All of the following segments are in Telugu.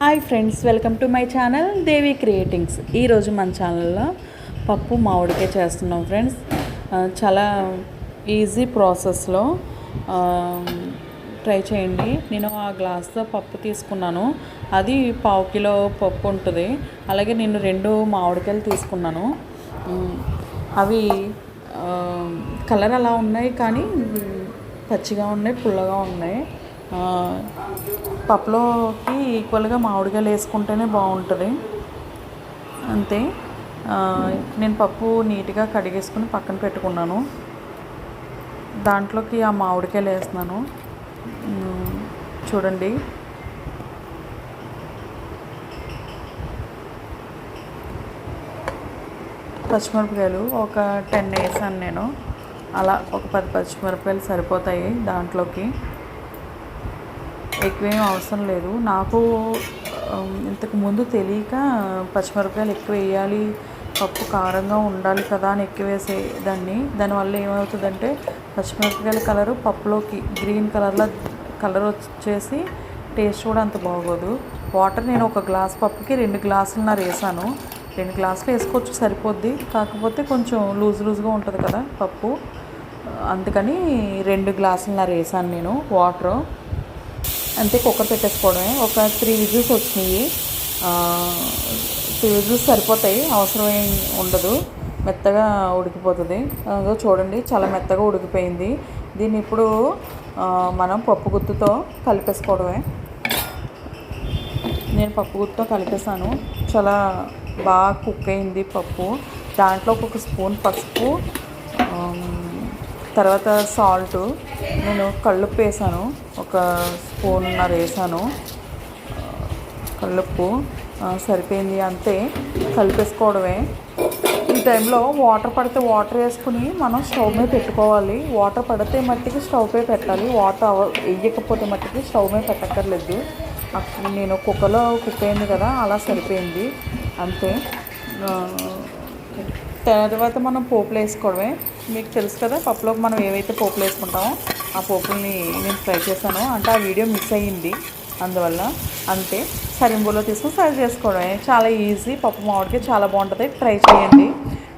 Hi friends, welcome to my channel Devi creatings. ఈరోజు మన ఛానల్లో పప్పు మామిడికాయ చేస్తున్నాం ఫ్రెండ్స్. చాలా ఈజీ ప్రాసెస్లో ట్రై చేయండి. నేను ఆ గ్లాస్తో పప్పు తీసుకున్నాను, అది 1/2 కిలో పప్పు ఉంటుంది. అలాగే నేను 2 మామిడికాయలు తీసుకున్నాను. అవి కలర్ అలా ఉన్నాయి, కానీ పచ్చిగా ఉన్నాయి, పుల్లగా ఉన్నాయి. పప్పులోకి ఈక్వల్గా మామిడికాయలు వేసుకుంటేనే బాగుంటుంది. అంతే. నేను పప్పు నీట్గా కడిగేసుకుని పక్కన పెట్టుకున్నాను. దాంట్లోకి ఆ మామిడికాయలు వేస్తున్నాను. చూడండి, పచ్చిమిరపకాయలు ఒక 10 వేసాను నేను. అలా ఒక 10 పచ్చిమిరపకాయలు సరిపోతాయి. దాంట్లోకి ఎక్కువేం అవసరం లేదు. నాకు ఇంతకుముందు తెలియక పచ్చిమిరపకాయలు ఎక్కువ వేయాలి, పప్పు కారంగా ఉండాలి కదా అని ఎక్కువ వేసేదాన్ని. దానివల్ల ఏమవుతుందంటే పచ్చిమిరపకాయల కలరు పప్పులోకి గ్రీన్ కలర్ వచ్చేసి టేస్ట్ కూడా అంత బాగోదు. వాటర్ నేను ఒక గ్లాస్ పప్పుకి 2 గ్లాసులున్నర వేసాను. 2 గ్లాసులు వేసుకోవచ్చు, సరిపోద్ది. కాకపోతే కొంచెం లూజ్గా ఉంటుంది కదా పప్పు, అందుకని 2 గ్లాసులున్నర వేసాను నేను వాటరు. అంతే. కుక్కర్ పెట్టేసుకోవడమే. ఒక 3 విజిల్స్ వచ్చినాయి. 3 విజిల్స్ సరిపోతాయి, అవసరం ఏం ఉండదు. మెత్తగా ఉడికిపోతుంది. చూడండి, చాలా మెత్తగా ఉడికిపోయింది. దీన్ని ఇప్పుడు మనం పప్పు గుత్తుతో కలిపేసుకోవడమే. నేను పప్పు గుత్తుతో కలిపేసాను. చాలా బాగా కుక్ అయింది పప్పు. దాంట్లో ఒక స్పూన్ పసుపు, తర్వాత సాల్ట్, నేను కల్లుప్పు వేసాను, ఒక స్పూన్నర వేసాను కల్లుప్పు. సరిపోయింది. అంతే, కలిపేసుకోవడమే. ఈ టైంలో వాటర్ పడితే వాటర్ వేసుకుని మనం స్టవ్ మీద పెట్టుకోవాలి. వాటర్ పడితే మట్టికి స్టవ్ పై పెట్టాలి. వాటర్ వేయకపోతే మట్టికి స్టవ్ మీద పెట్టక్కర్లేదు. నేను కుక్కర్లో కుక్ అయింది కదా, అలా సరిపోయింది. అంతే. తర్వాత మనం పోపులు వేసుకోవడమే. మీకు తెలుసు కదా, పప్పులోకి మనం ఏవైతే పోపులు వేసుకుంటామో ఆ పోపుల్ని నేను ఫ్రై చేశాను. అంటే ఆ వీడియో మిస్ అయ్యింది, అందువల్ల. అంతే. సరింబులో తీసుకొని ఫ్రై చేసుకోవడమే. చాలా ఈజీ. పప్పు మామిడికాయ చాలా బాగుంటుంది, ట్రై చేయండి.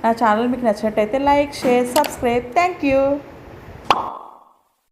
నా ఛానల్ మీకు నచ్చినట్టయితే like, share, subscribe. Thank you.